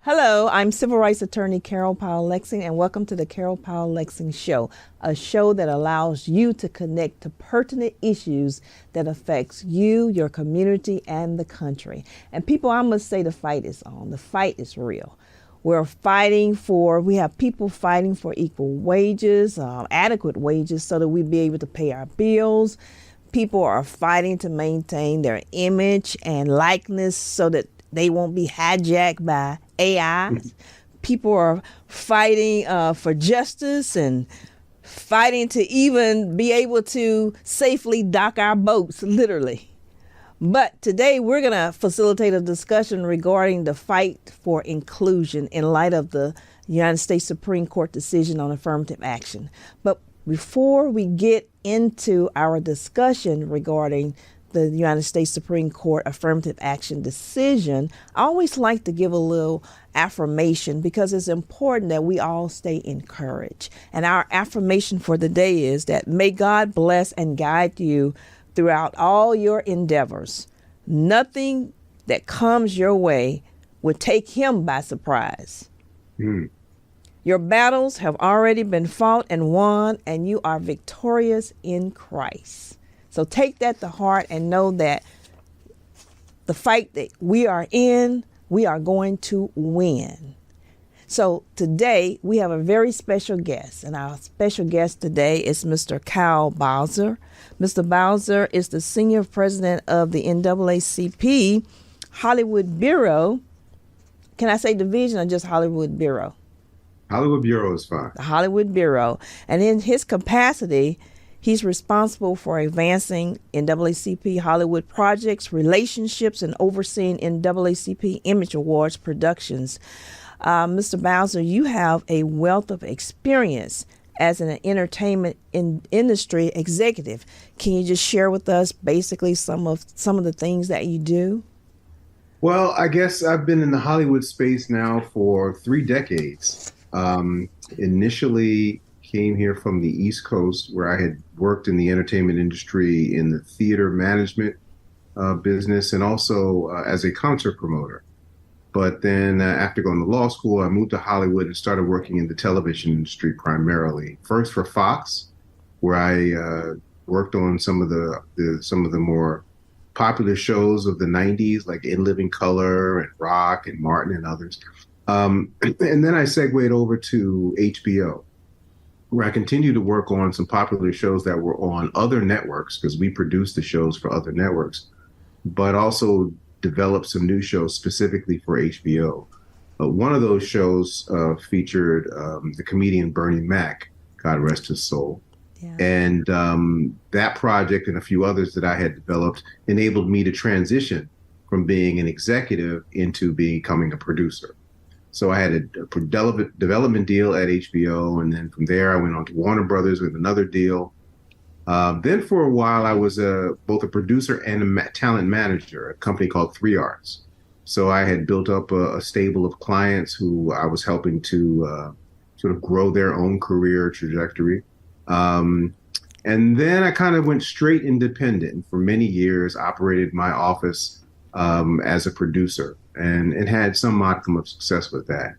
Hello, I'm civil rights attorney Carol Powell Lexing, and welcome to the Carol Powell Lexing Show, a show that allows you to connect to pertinent issues that affects you, your community, and the country. And people, I must say the fight is on. The fight is real. We have people fighting for equal wages, adequate wages, so that we be able to pay our bills. People are fighting to maintain their image and likeness so that they won't be hijacked by AI. People are fighting for justice and fighting to even be able to safely dock our boats, literally. But today we're going to facilitate a discussion regarding the fight for inclusion in light of the United States Supreme Court decision on affirmative action. But before we get into our discussion regarding the United States Supreme Court affirmative action decision, I always like to give a little affirmation because it's important that we all stay encouraged. And our affirmation for the day is that may God bless and guide you throughout all your endeavors. Nothing that comes your way will take him by surprise. Your battles have already been fought and won, and you are victorious in Christ. So take that to heart and know that the fight that we are in, we are going to win. So today we have a very special guest, and our special guest today is Mr. Kyle Bowser. Mr. Bowser is the senior president of the NAACP Hollywood Bureau. Can I say division or just Hollywood Bureau? Hollywood Bureau is fine. The Hollywood Bureau. And in his capacity, he's responsible for advancing NAACP Hollywood projects, relationships, and overseeing NAACP Image Awards productions. Mr. Bowser, you have a wealth of experience as an entertainment industry executive. Can you just share with us basically some of the things that you do? Well, I guess I've been in the Hollywood space now for 3 decades. Initially came here from the East Coast, where I had worked in the entertainment industry in the theater management business and also as a concert promoter. But then after going to law school, I moved to Hollywood and started working in the television industry primarily. First for Fox, where I worked on some of the more popular shows of the 90s, like In Living Color and Rock and Martin and others. And then I segued over to HBO, where I continued to work on some popular shows that were on other networks, because we produced the shows for other networks, but also developed some new shows specifically for HBO. One of those shows featured the comedian Bernie Mac, God rest his soul. Yeah. And that project and a few others that I had developed enabled me to transition from being an executive into becoming a producer. So I had a development deal at HBO, and then from there I went on to Warner Brothers with another deal. Then for a while I was both a producer and a talent manager at a company called 3 Arts. So I had built up a stable of clients who I was helping to sort of grow their own career trajectory. And then I kind of went straight independent, and for many years operated my office as a producer and had some modicum of success with that.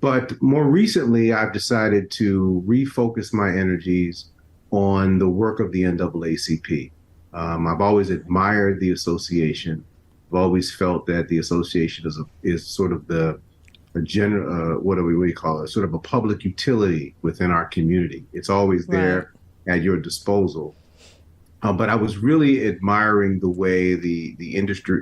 But more recently, I've decided to refocus my energies on the work of the NAACP. I've always admired the association. I've always felt that the association is sort of what do we call it? Sort of a public utility within our community. It's always there at your disposal. But I was really admiring the way the industry,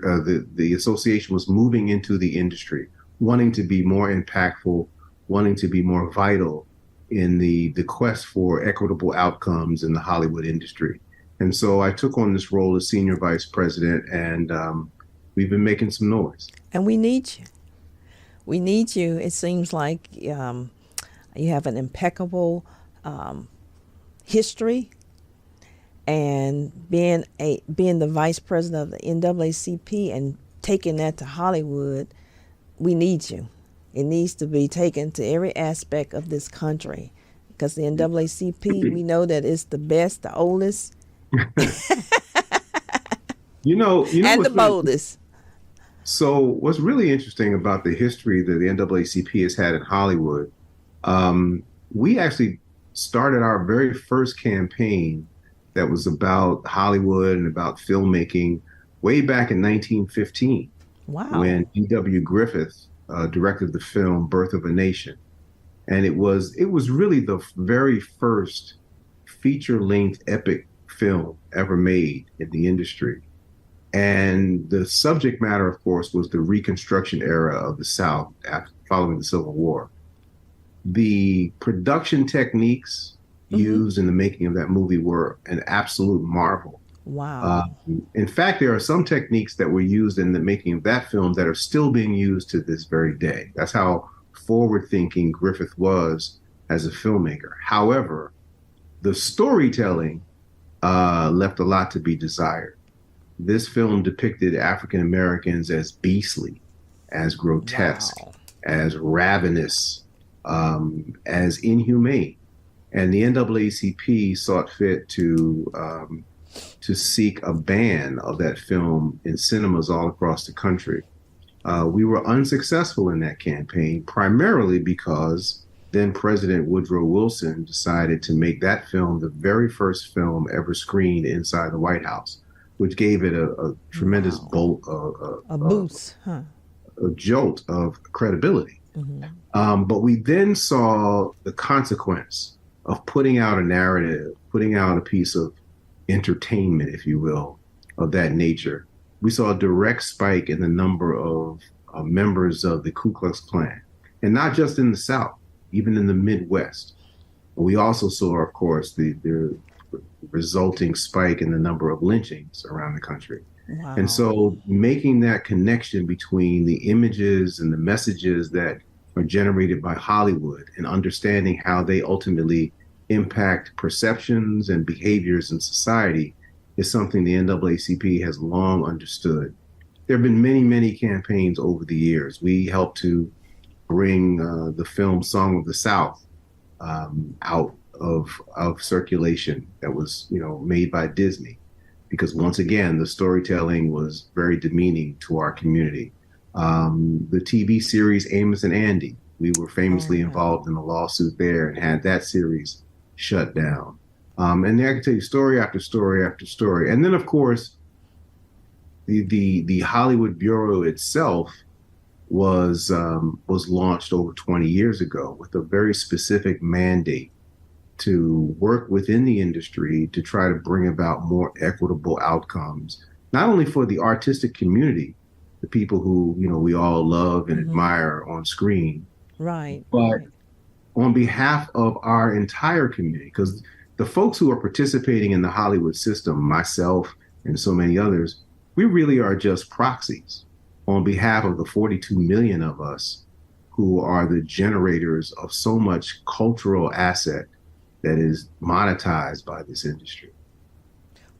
the association was moving into the industry, wanting to be more impactful, wanting to be more vital in the quest for equitable outcomes in the Hollywood industry. And so I took on this role as senior vice president, and we've been making some noise. And we need you. We need you. It seems like you have an impeccable history. And being the vice president of the NAACP and taking that to Hollywood, we need you. It needs to be taken to every aspect of this country, because the NAACP, we know that it's the best, the oldest, you know, and the boldest. So what's really interesting about the history that the NAACP has had in Hollywood, we actually started our very first campaign that was about Hollywood and about filmmaking way back in 1915 Wow. when E.W. Griffith directed the film Birth of a Nation. And it was really the very first feature-length epic film ever made in the industry. And the subject matter, of course, was the Reconstruction era of the South after, following the Civil War. The production techniques Mm-hmm. used in the making of that movie were an absolute marvel. Uh, Wow. in fact, there are some techniques that were used in the making of that film that are still being used to this very day. That's how forward thinking Griffith was as a filmmaker. However, the storytelling left a lot to be desired. This film depicted African Americans as beastly, as grotesque, Wow. as ravenous, as inhumane. And the NAACP sought fit to seek a ban of that film in cinemas all across the country. We were unsuccessful in that campaign, primarily because then President Woodrow Wilson decided to make that film the very first film ever screened inside the White House, which gave it a tremendous Wow. bolt, A boost, huh? a jolt of credibility. Mm-hmm. But we then saw the consequence of putting out a narrative, putting out a piece of entertainment, if you will, of that nature. We saw a direct spike in the number of members of the Ku Klux Klan, and not just in the South, even in the Midwest. We also saw, of course, the resulting spike in the number of lynchings around the country. And Wow. so making that connection between the images and the messages that are generated by Hollywood and understanding how they ultimately impact perceptions and behaviors in society is something the NAACP has long understood. There have been many, many campaigns over the years. We helped to bring the film Song of the South out of circulation that was, made by Disney, because once again the storytelling was very demeaning to our community. The TV series Amos and Andy, we were Oh famously yeah. involved in a lawsuit there and had that series shut down. And I can tell you story after story after story. And then, of course, the Hollywood Bureau itself was launched over 20 years ago with a very specific mandate to work within the industry to try to bring about more equitable outcomes, not only for the artistic community, the people who we all love and Mm-hmm. admire on screen, Right. but Right. on behalf of our entire community, because the folks who are participating in the Hollywood system, myself and so many others, we really are just proxies on behalf of the 42 million of us who are the generators of so much cultural asset that is monetized by this industry.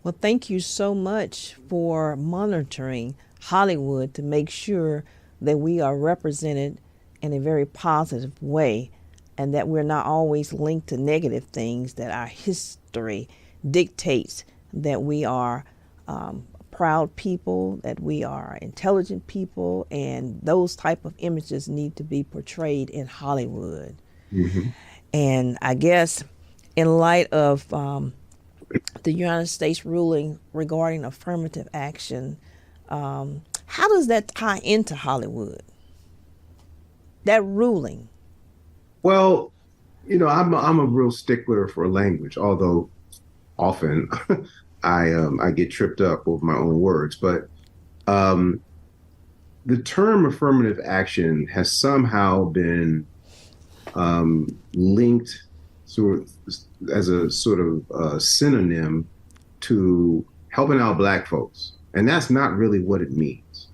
Well, thank you so much for monitoring Hollywood to make sure that we are represented in a very positive way and that we're not always linked to negative things, that our history dictates that we are proud people, that we are intelligent people, and those type of images need to be portrayed in Hollywood. Mm-hmm. And I guess in light of the United States ruling regarding affirmative action, how does that tie into Hollywood? That ruling. Well, I'm a real stickler for language, although often I get tripped up over my own words. But um, the term affirmative action has somehow been linked sort of as a sort of synonym to helping out Black folks, and that's not really what it means.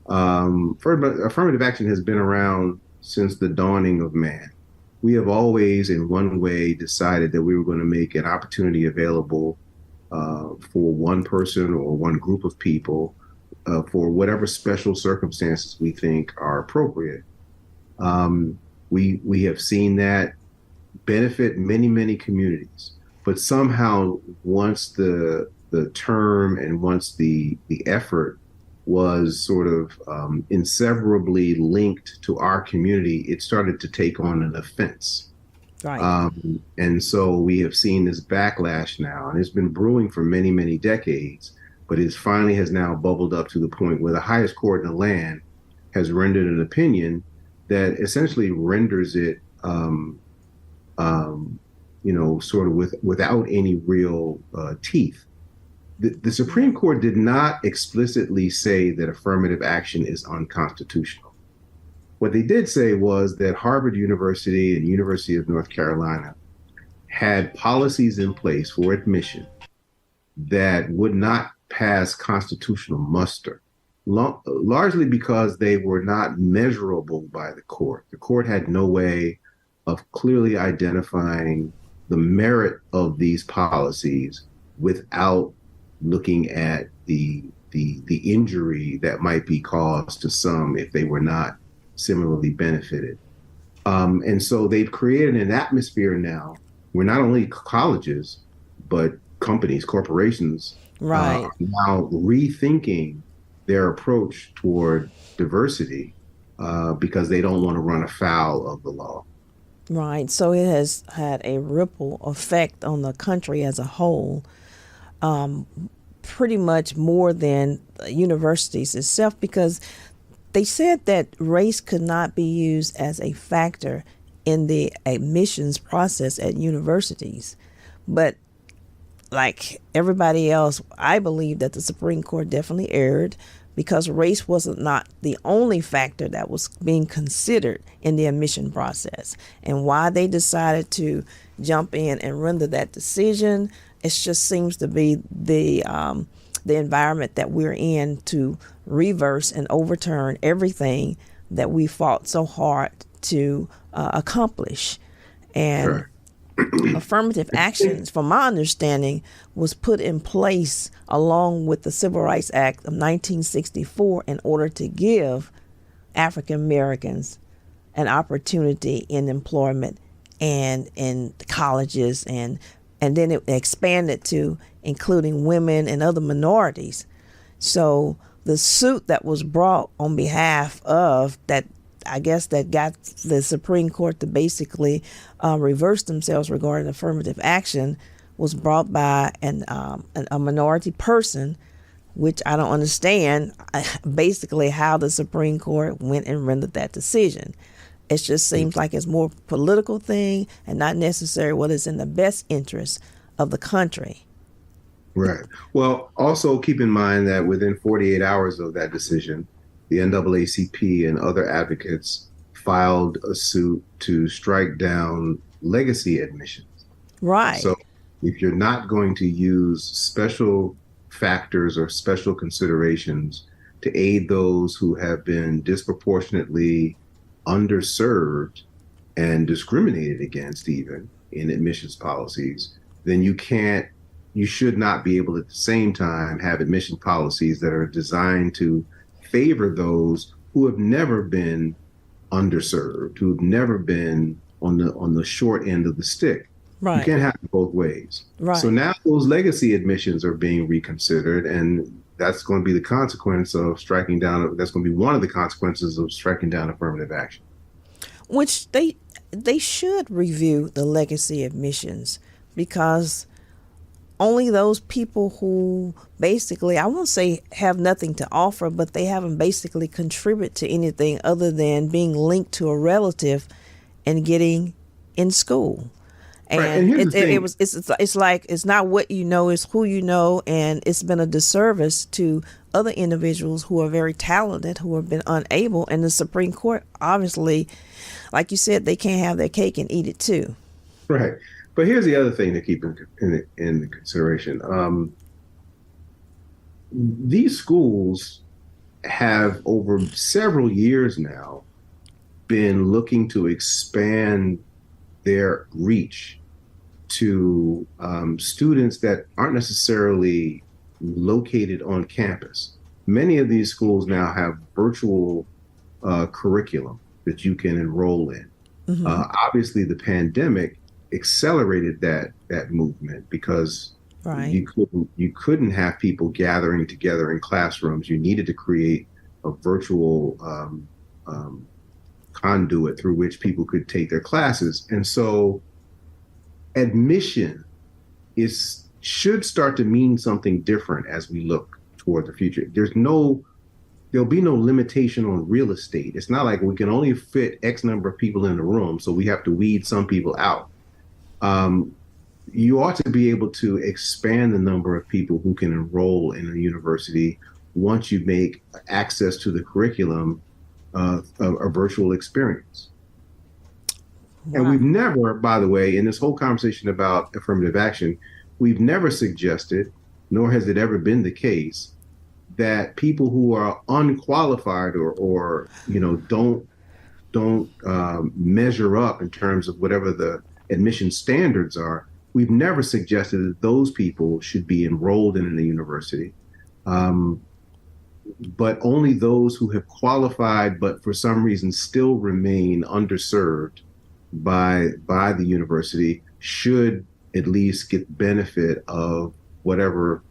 Affirmative action has been around since the dawning of man. We have always, in one way, decided that we were going to make an opportunity available for one person or one group of people for whatever special circumstances we think are appropriate. We have seen that benefit many, many communities, but somehow once the term and once the effort was sort of inseparably linked to our community, it started to take on an offense. Right. And so we have seen this backlash now, and it's been brewing for many, many decades, but it finally has now bubbled up to the point where the highest court in the land has rendered an opinion that essentially renders it, sort of without any real teeth. The Supreme Court did not explicitly say that affirmative action is unconstitutional. What they did say was that Harvard University and University of North Carolina had policies in place for admission that would not pass constitutional muster, largely because they were not measurable by the court. The court had no way of clearly identifying the merit of these policies without looking at the injury that might be caused to some if they were not similarly benefited. And so they've created an atmosphere now where not only colleges, but companies, corporations, Right. are now rethinking their approach toward diversity because they don't want to run afoul of the law. Right. So it has had a ripple effect on the country as a whole, pretty much more than universities itself, because they said that race could not be used as a factor in the admissions process at universities. But like everybody else, I believe that the Supreme Court definitely erred because race wasn't not the only factor that was being considered in the admission process. And why they decided to jump in and render that decision, it just seems to be the environment that we're in to reverse and overturn everything that we fought so hard to accomplish. And Sure. affirmative actions, from my understanding, was put in place along with the Civil Rights Act of 1964 in order to give African Americans an opportunity in employment and in colleges, and then it expanded to including women and other minorities. So the suit that was brought on behalf of that, I guess, that got the Supreme Court to basically reverse themselves regarding affirmative action was brought by a minority person, which I don't understand basically how the Supreme Court went and rendered that decision. It just seems like it's more political thing and not necessarily what is in the best interest of the country. Right. Well, also keep in mind that within 48 hours of that decision, the NAACP and other advocates filed a suit to strike down legacy admissions. Right. So if you're not going to use special factors or special considerations to aid those who have been disproportionately underserved and discriminated against even in admissions policies, then you should not be able at the same time have admission policies that are designed to favor those who have never been underserved, who have never been on the short end of the stick. Right. You can't have it both ways. Right. So now those legacy admissions are being reconsidered, and that's going to be the consequence of striking down. That's going to be one of the consequences of striking down affirmative action. Which they should review the legacy admissions, because only those people who basically, I won't say have nothing to offer, but they haven't basically contributed to anything other than being linked to a relative and getting in school. And, right. And it's like, it's not what you know, it's who you know. And it's been a disservice to other individuals who are very talented, who have been unable. And the Supreme Court, obviously, like you said, they can't have their cake and eat it too. Right. But here's the other thing to keep in consideration. These schools have over several years now been looking to expand their reach to students that aren't necessarily located on campus. Many of these schools now have virtual curriculum that you can enroll in. Obviously, the pandemic accelerated that movement because Right. You couldn't have people gathering together in classrooms. You needed to create a virtual um, conduit through which people could take their classes. And so admission is should start to mean something different as we look toward the future. There'll be no limitation on real estate. It's not like we can only fit X number of people in the room, so we have to weed some people out. Um, you ought to be able to expand the number of people who can enroll in a university once you make access to the curriculum a virtual experience. Wow. And we've never, by the way, in this whole conversation about affirmative action, we've never suggested, nor has it ever been the case, that people who are unqualified or don't measure up in terms of whatever the admission standards are. We've never suggested that those people should be enrolled in the university, but only those who have qualified but for some reason still remain underserved by the university should at least get benefit of whatever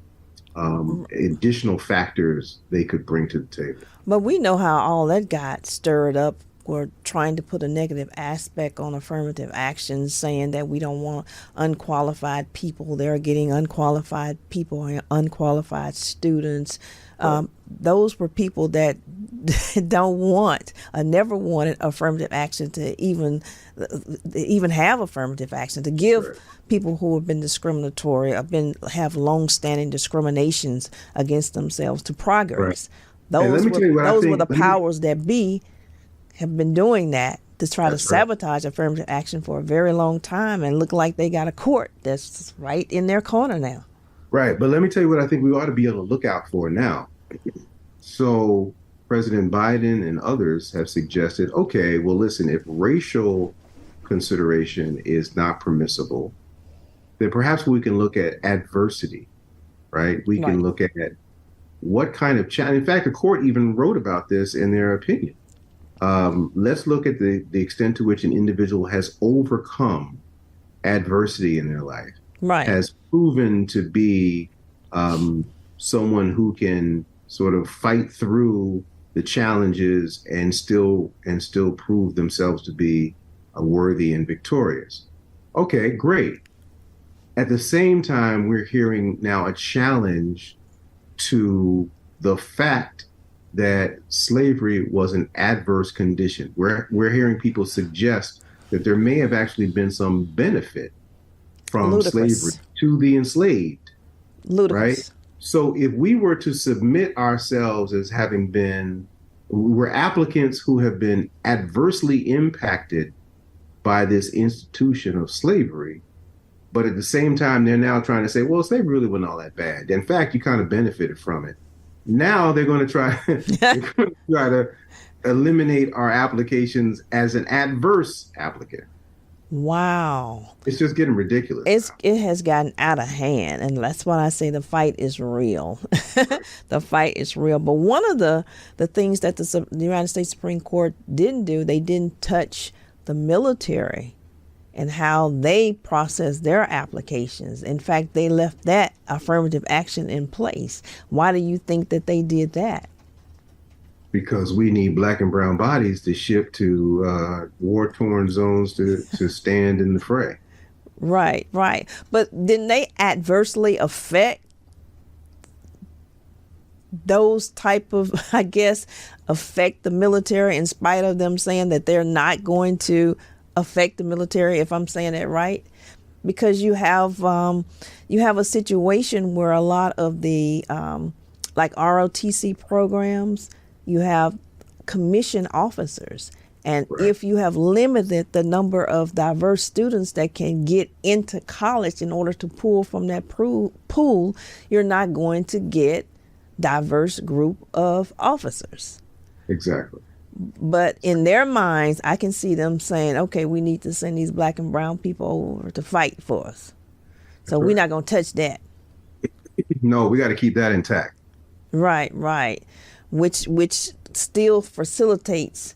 additional factors they could bring to the table. But we know how all that got stirred up. We're trying to put a negative aspect on affirmative action, saying that we don't want unqualified people. They're getting unqualified people and unqualified students. Those were people that don't want, never wanted affirmative action to even have affirmative action, to give Right. people who have been discriminatory, have long-standing discriminations against themselves to progress. And let me tell you what I Those were think- the let me- powers that be have been doing that to try to That's right. sabotage affirmative action for a very long time, and look like they got a court that's right in their corner now. Right. But let me tell you what I think we ought to be on the lookout for now. So President Biden and others have suggested, okay, well, listen, if racial consideration is not permissible, then perhaps we can look at adversity, right? We Right. can look at what kind of challenge. In fact, the court even wrote about this in their opinion. Let's look at the extent to which an individual has overcome adversity in their life, Right. has proven to be someone who can sort of fight through the challenges and still prove themselves to be worthy and victorious. Okay, great. At the same time, we're hearing now a challenge to the fact that slavery was an adverse condition. We're hearing people suggest that there may have actually been some benefit from Ludicrous. slavery to the enslaved, Ludicrous. right? So if we were to submit ourselves as having been, we're applicants who have been adversely impacted by this institution of slavery, but at the same time, they're now trying to say, well, slavery really wasn't all that bad. In fact, you kind of benefited from it. Now they're going to try, they're going to try to eliminate our applications as an adverse applicant. Wow. It's just getting ridiculous. It has gotten out of hand, and that's why I say the fight is real. The fight is real. But one of the things that the United States Supreme Court didn't do, they didn't touch the military and how they process their applications. In fact, they left that affirmative action in place. Why do you think that they did that? Because we need black and brown bodies to ship to war-torn zones to stand in the fray. Right, right. But didn't they adversely affect those type of, I guess, affect the military in spite of them saying that they're not going to affect the military, if I'm saying that right? Because you have a situation where a lot of the like ROTC programs, you have commissioned officers. And Right. if you have limited the number of diverse students that can get into college in order to pull from that pool, you're not going to get diverse group of officers. Exactly. But in their minds, I can see them saying, okay, we need to send these black and brown people over to fight for us. So we're not going to touch that. No, we got to keep that intact. Right, right. Which still facilitates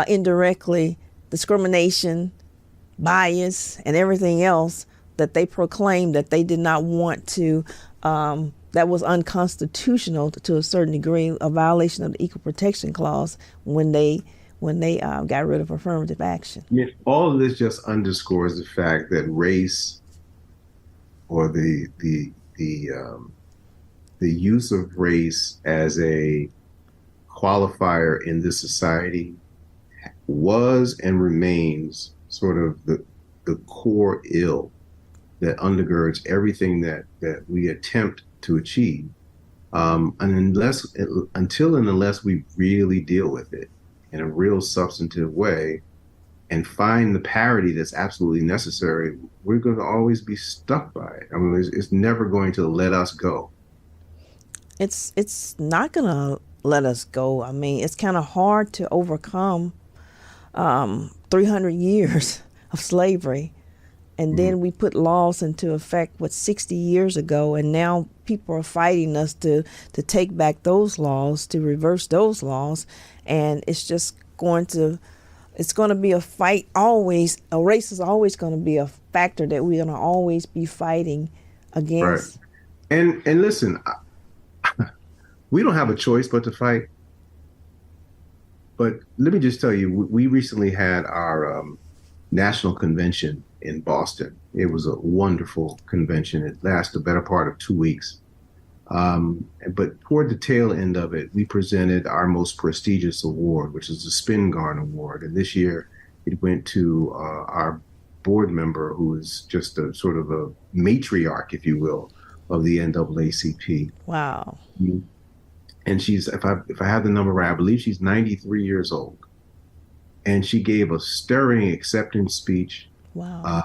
indirectly discrimination, bias, and everything else that they proclaimed that they did not want to, that was unconstitutional to a certain degree, a violation of the Equal Protection Clause when they got rid of affirmative action. Yeah, all of this just underscores the fact that race, or the use of race as a qualifier in this society, was and remains sort of the core ill that undergirds everything that we attempt to achieve. And unless we really deal with it in a real substantive way and find the parity that's absolutely necessary, we're going to always be stuck by it. I mean, it's never going to let us go. It's not going to let us go. I mean, it's kind of hard to overcome 300 years of slavery. And then we put laws into effect, 60 years ago, and now people are fighting us to take back those laws, to reverse those laws. And it's just going to be a fight always. A race is always going to be a factor that we're going to always be fighting against. Right. And listen, we don't have a choice but to fight. But let me just tell you, we recently had our national convention in Boston. It was a wonderful convention. It lasted the better part of 2 weeks. But toward the tail end of it, we presented our most prestigious award, which is the Spingarn Award. And this year it went to our board member, who is just a sort of a matriarch, if you will, of the NAACP. Wow. And she's, if I have the number right, I believe she's 93 years old. And she gave a stirring acceptance speech. Wow.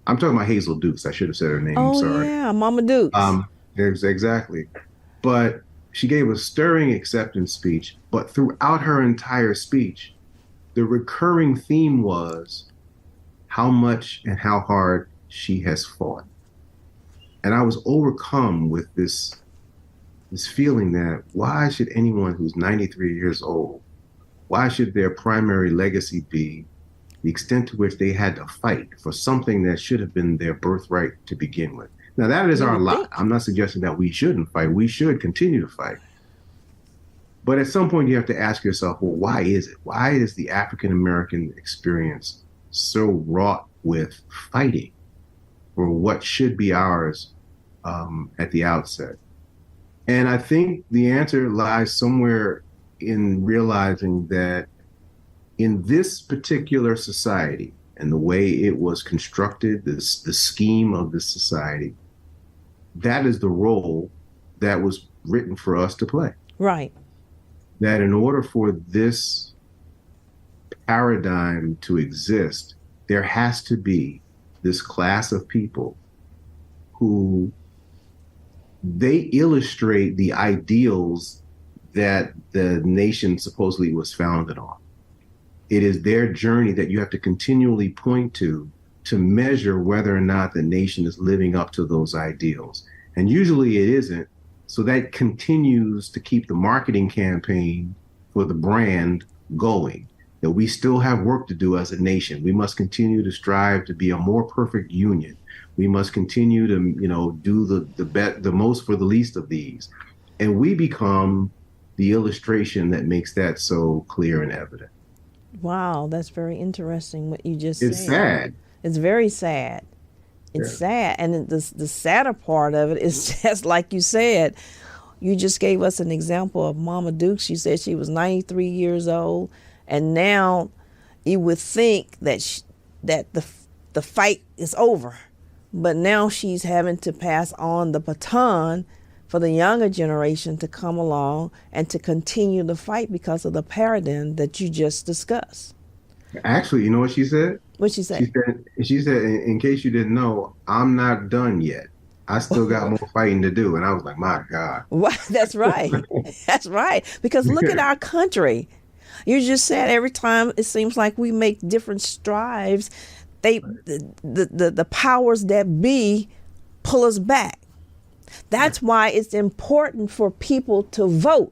I'm talking about Hazel Dukes. I should have said her name. Oh, sorry. Yeah, Mama Dukes. Exactly. But she gave a stirring acceptance speech. But throughout her entire speech, the recurring theme was how much and how hard she has fought. And I was overcome with this feeling that why should anyone who's 93 years old, why should their primary legacy be the extent to which they had to fight for something that should have been their birthright to begin with? Now, that is our lot. I'm not suggesting that we shouldn't fight. We should continue to fight. But at some point, you have to ask yourself, well, why is it? Why is the African-American experience so wrought with fighting for what should be ours at the outset? And I think the answer lies somewhere in realizing that in this particular society and the way it was constructed, the scheme of this society, that is the role that was written for us to play. Right. That in order for this paradigm to exist, there has to be this class of people who they illustrate the ideals that the nation supposedly was founded on. It is their journey that you have to continually point to measure whether or not the nation is living up to those ideals. And usually it isn't. So that continues to keep the marketing campaign for the brand going, that we still have work to do as a nation. We must continue to strive to be a more perfect union. We must continue to, do the most for the least of these. And we become the illustration that makes that so clear and evident. Wow, that's very interesting what you just said. It's sad. It's very sad. It's sad. And the sadder part of it is just like you said, you just gave us an example of Mama Dukes. She said she was 93 years old. And now you would think that the fight is over. But now she's having to pass on the baton for the younger generation to come along and to continue the fight because of the paradigm that you just discussed. Actually, you know what she said? What'd she say? She said, in case you didn't know, I'm not done yet. I still got more fighting to do. And I was like, my God. Well, that's right. That's right. Because look at our country. You just said every time it seems like we make different strides, the powers that be pull us back. That's why it's important for people to vote,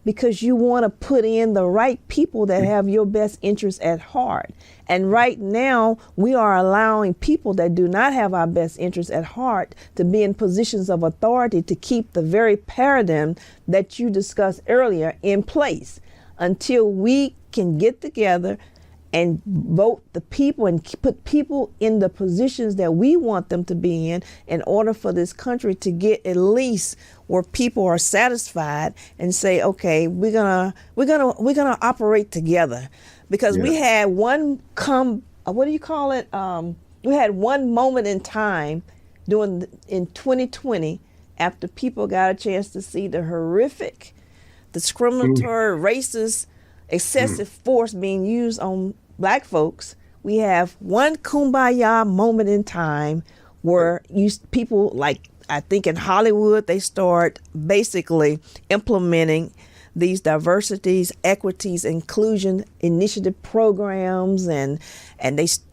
because you want to put in the right people that have your best interests at heart. And right now, we are allowing people that do not have our best interests at heart to be in positions of authority to keep the very paradigm that you discussed earlier in place until we can get together and vote the people and put people in the positions that we want them to be in order for this country to get at least where people are satisfied and say, okay, we're gonna operate together. Because we had one we had one moment in time in 2020 after people got a chance to see the horrific, discriminatory, racist, excessive force being used on Black folks. We have one kumbaya moment in time where people, like I think in Hollywood, they start basically implementing these diversities, equities, inclusion initiative programs, and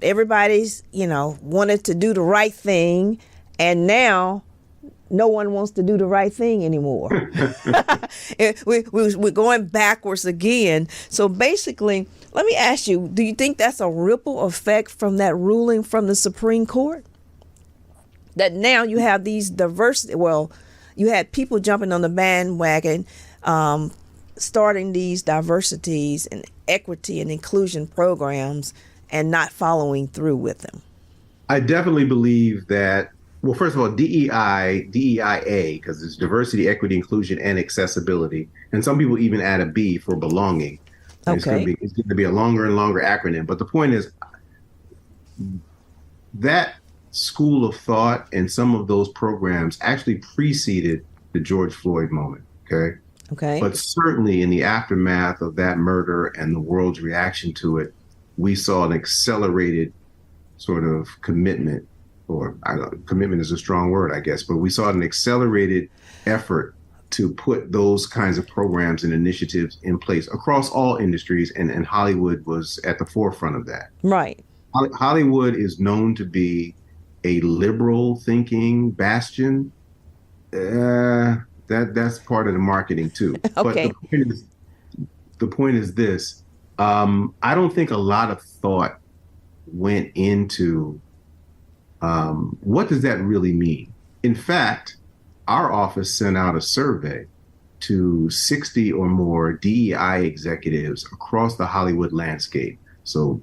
everybody's wanted to do the right thing, and now no one wants to do the right thing anymore. We're going backwards again. So basically, let me ask you, do you think that's a ripple effect from that ruling from the Supreme Court? That now you have these diversity, you had people jumping on the bandwagon, starting these diversities and equity and inclusion programs and not following through with them. I definitely believe that. Well, first of all, DEIA, because it's diversity, equity, inclusion, and accessibility. And some people even add a B for belonging. Okay. It's going to be a longer and longer acronym. But the point is that school of thought and some of those programs actually preceded the George Floyd moment. Okay. Okay. But certainly in the aftermath of that murder and the world's reaction to it, we saw an accelerated sort of commitment. Commitment is a strong word, I guess, but we saw an accelerated effort to put those kinds of programs and initiatives in place across all industries, and Hollywood was at the forefront of that. Right. Hollywood is known to be a liberal thinking bastion. That's part of the marketing too. Okay. But the point is this. I don't think a lot of thought went into what does that really mean? In fact, our office sent out a survey to 60 or more DEI executives across the Hollywood landscape. So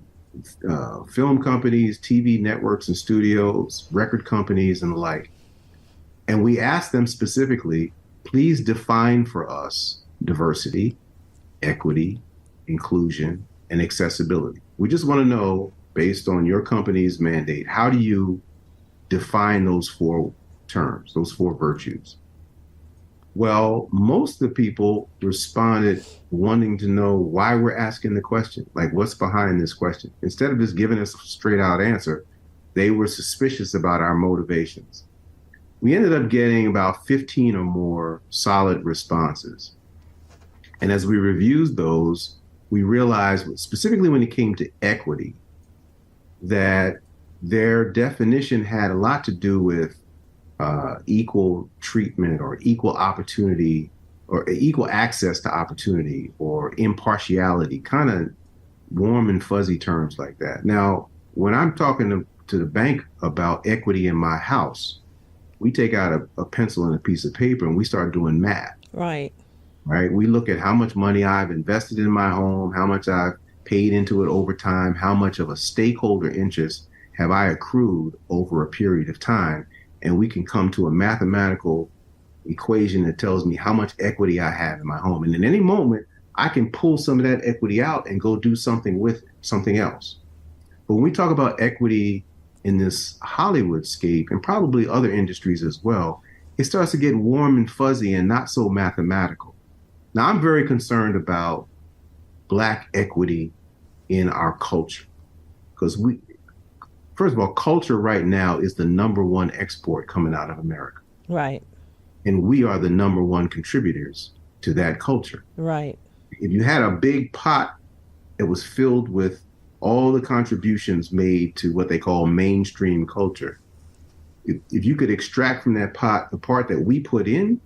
film companies, TV networks and studios, record companies and the like. And we asked them specifically, please define for us diversity, equity, inclusion, and accessibility. We just want to know, based on your company's mandate, how do you define those four terms, those four virtues? Well, most of the people responded wanting to know why we're asking the question, like what's behind this question. Instead of just giving us a straight out answer, they were suspicious about our motivations. We ended up getting about 15 or more solid responses. And as we reviewed those, we realized, specifically when it came to equity, that their definition had a lot to do with equal treatment or equal opportunity or equal access to opportunity or impartiality, kind of warm and fuzzy terms like that. Now, when I'm talking to the bank about equity in my house, we take out a pencil and a piece of paper and we start doing math. Right. Right. We look at how much money I've invested in my home, how much I've paid into it over time, how much of a stakeholder interest have I accrued over a period of time. And we can come to a mathematical equation that tells me how much equity I have in my home. And in any moment, I can pull some of that equity out and go do something with it, something else. But when we talk about equity in this Hollywood scape and probably other industries as well, it starts to get warm and fuzzy and not so mathematical. Now, I'm very concerned about Black equity in our culture because first of all, culture right now is the number one export coming out of America. Right. And we are the number one contributors to that culture. Right. If you had a big pot that was filled with all the contributions made to what they call mainstream culture, if you could extract from that pot the part that we put in,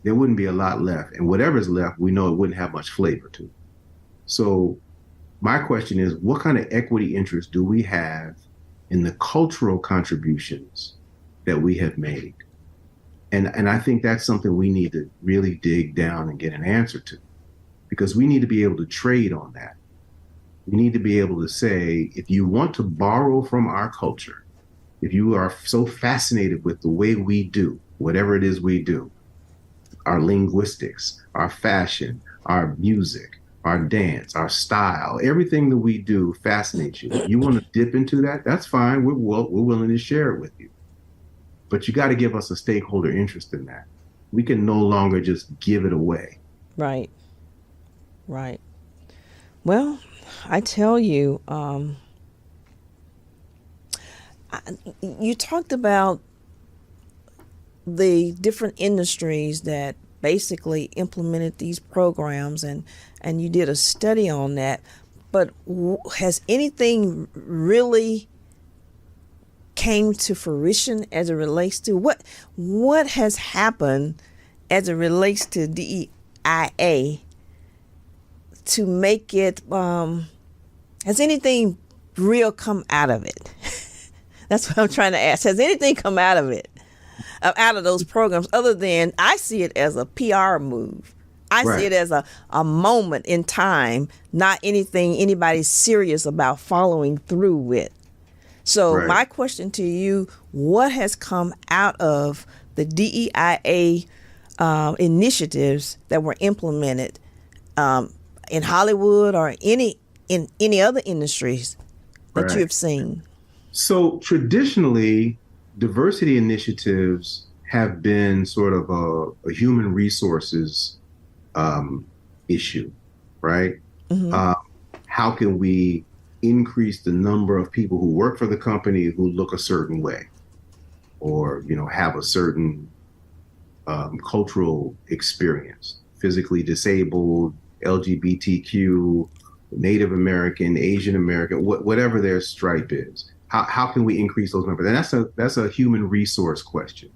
there wouldn't be a lot left. And whatever's left, we know it wouldn't have much flavor to it. So my question is, what kind of equity interest do we have in the cultural contributions that we have made? And I think that's something we need to really dig down and get an answer to, because we need to be able to trade on that. We need to be able to say, if you want to borrow from our culture, if you are so fascinated with the way we do, whatever it is we do, our linguistics, our fashion, our music, our dance, our style, everything that we do fascinates you. You want to dip into that? That's fine. We're willing to share it with you. But you got to give us a stakeholder interest in that. We can no longer just give it away. Right. Right. Well, I tell you, you talked about the different industries that basically implemented these programs, and you did a study on that. But has anything really came to fruition as it relates to what has happened as it relates to DEIA to make it, has anything real come out of it? That's what I'm trying to ask. Has anything come out of it, out of those programs, other than I see it as a PR move? I Right. see it as a moment in time, not anything anybody's serious about following through with. So Right. my question to you, what has come out of the DEIA initiatives that were implemented in Hollywood or in any other industries that you Right. have seen? So traditionally, diversity initiatives have been sort of a human resources issue, right? Mm-hmm. How can we increase the number of people who work for the company who look a certain way, or have a certain cultural experience, physically disabled, LGBTQ, Native American, Asian American, whatever their stripe is. How can we increase those numbers? And that's a human resource question.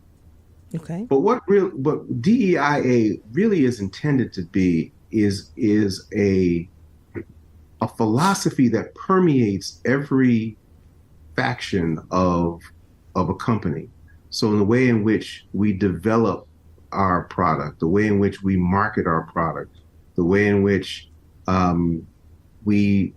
Okay. But what DEIA really is intended to be is a philosophy that permeates every faction of a company. So in the way in which we develop our product, the way in which we market our product, the way in which we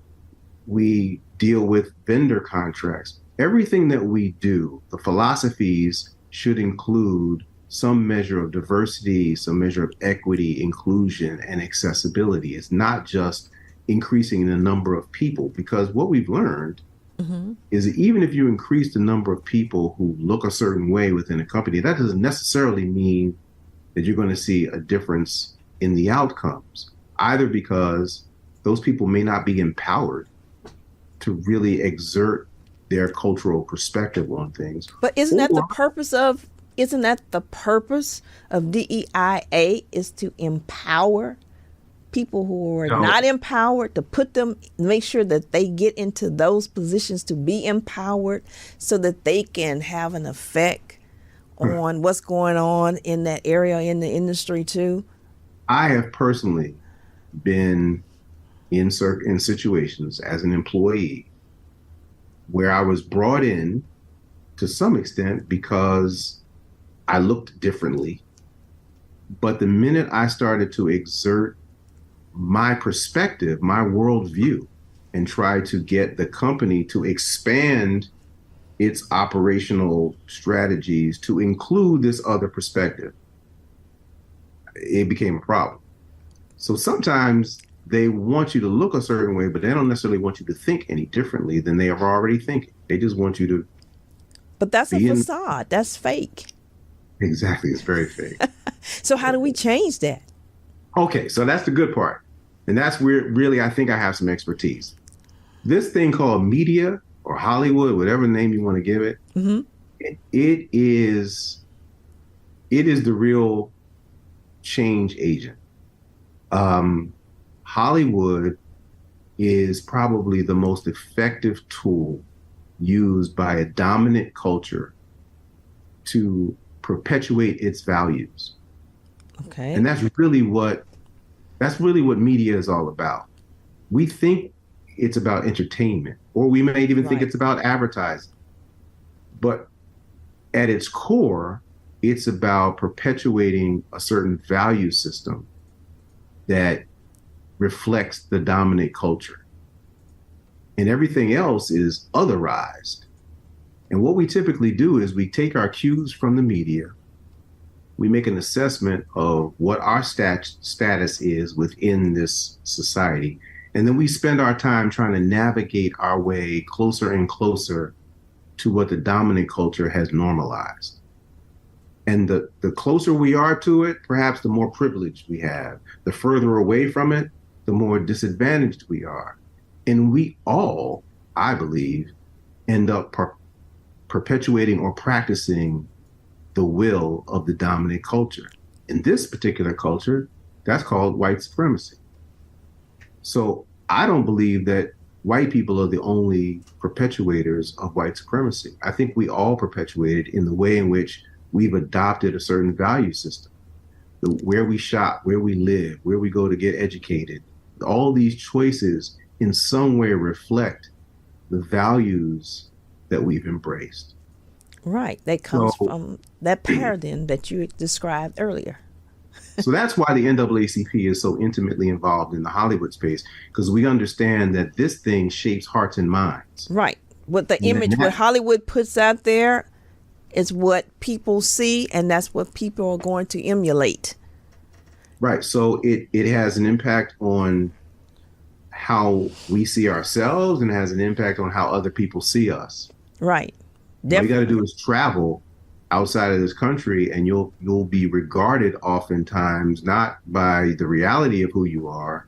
deal with vendor contracts, everything that we do, the philosophies should include some measure of diversity, some measure of equity, inclusion, and accessibility. It's not just increasing the number of people, because what we've learned Mm-hmm. is that even if you increase the number of people who look a certain way within a company, that doesn't necessarily mean that you're going to see a difference in the outcomes, either because those people may not be empowered to really exert their cultural perspective on things. But isn't that the Or- purpose of DEIA, is to empower people who are No. not empowered, to make sure that they get into those positions to be empowered so that they can have an effect on what's going on in that area in the industry too? I have personally been in situations as an employee where I was brought in to some extent because I looked differently. But the minute I started to exert my perspective, my worldview, and try to get the company to expand its operational strategies to include this other perspective, it became a problem. So sometimes they want you to look a certain way, but they don't necessarily want you to think any differently than they are already thinking. They just want you to But that's a be in. facade. That's fake. Exactly. It's very fake. So how do we change that? Okay, so that's the good part. And that's where really I think I have some expertise. This thing called media or Hollywood, whatever name you want to give it, Mm-hmm. it is the real change agent. Hollywood is probably the most effective tool used by a dominant culture to perpetuate its values. Okay. And that's really what media is all about. We think it's about entertainment, or we may even think Right. it's about advertising. But at its core, it's about perpetuating a certain value system that reflects the dominant culture. And everything else is otherized. And what we typically do is we take our cues from the media, we make an assessment of what our status is within this society, and then we spend our time trying to navigate our way closer and closer to what the dominant culture has normalized. And the closer we are to it, perhaps the more privileged we have. The further away from it, the more disadvantaged we are. And we all, I believe, end up perpetuating or practicing the will of the dominant culture. In this particular culture, that's called white supremacy. So I don't believe that white people are the only perpetuators of white supremacy. I think we all perpetuate it in the way in which we've adopted a certain value system. Where we shop, where we live, where we go to get educated, all these choices in some way reflect the values that we've embraced. Right. That comes So, from that paradigm that you described earlier. so that's why the NAACP is so intimately involved in the Hollywood space, because we understand that this thing shapes hearts and minds. Right. What the And image, what that, Hollywood puts out there is what people see, and that's what people are going to emulate. right. So it has an impact on how we see ourselves, and has an impact on how other people see us. Right. All you got to Definitely. do is travel outside of this country, and you'll be regarded oftentimes not by the reality of who you are,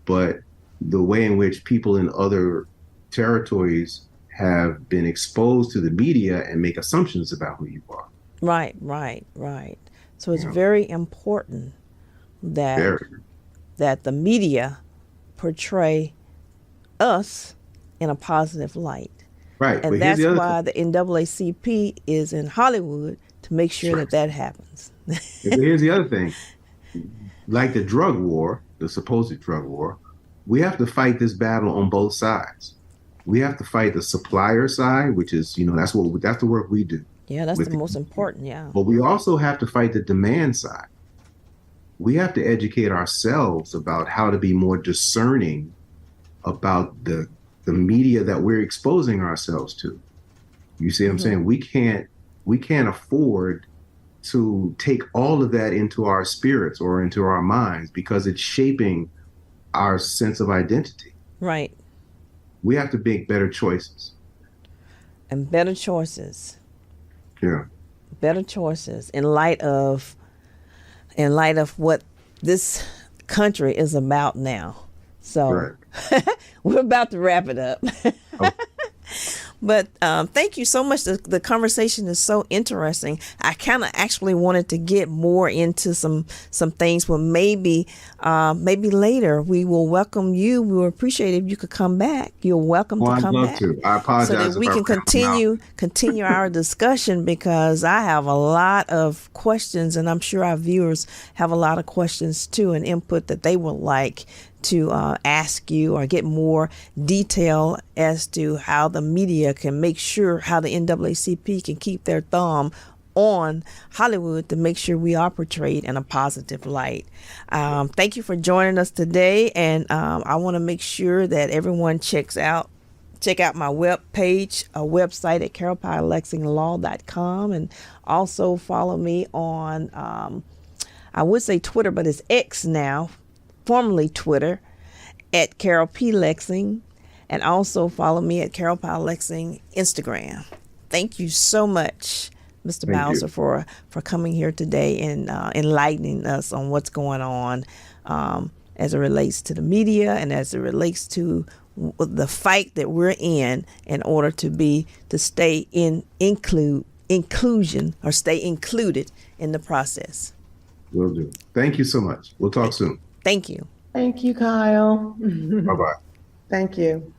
but the way in which people in other territories have been exposed to the media and make assumptions about who you are. Right, right, right. So it's You know, very important that very the media portray us in a positive light. right. And But here's that's the other thing. why the NAACP is in Hollywood to make sure Right. that that happens. But here's the other thing. Like the drug war, the supposed drug war, we have to fight this battle on both sides. We have to fight the supplier side, which is, that's the work we do. Yeah, that's the With, most important. Yeah. but we also have to fight the demand side. We have to educate ourselves about how to be more discerning about the media that we're exposing ourselves to. You see what I'm Hmm. saying? We can't afford to take all of that into our spirits or into our minds, because it's shaping our sense of identity. Right. We have to make better choices. And better choices. Yeah. Better choices in light of what this country is about now. So Right. we're about to wrap it up. Oh, But thank you so much. The conversation is so interesting. I kind of actually wanted to get more into some things. Well, maybe later we will welcome you. We would appreciate it if you could come back. You're welcome well, to I'd come love back to. I so apologize that we if can I come out. continue our discussion, because I have a lot of questions, and I'm sure our viewers have a lot of questions too, and input that they would like to ask you or get more detail as to how the media can make sure, how the NAACP can keep their thumb on Hollywood to make sure we are portrayed in a positive light. Thank you for joining us today, and I want to make sure that everyone check out my website at carolpilelexinglaw.com, and also follow me on I would say Twitter, but it's X now, formerly Twitter, at Carol P. Lexing, and also follow me at Carol Powell Lexing Instagram. Thank you so much, Mr. Thank Bowser, you. for coming here today and enlightening us on what's going on as it relates to the media and as it relates to the fight that we're in order to stay in inclusion or stay included in the process. Will do. Thank you so much. We'll talk soon. Thank you. Thank you, Kyle. Bye bye. Thank you.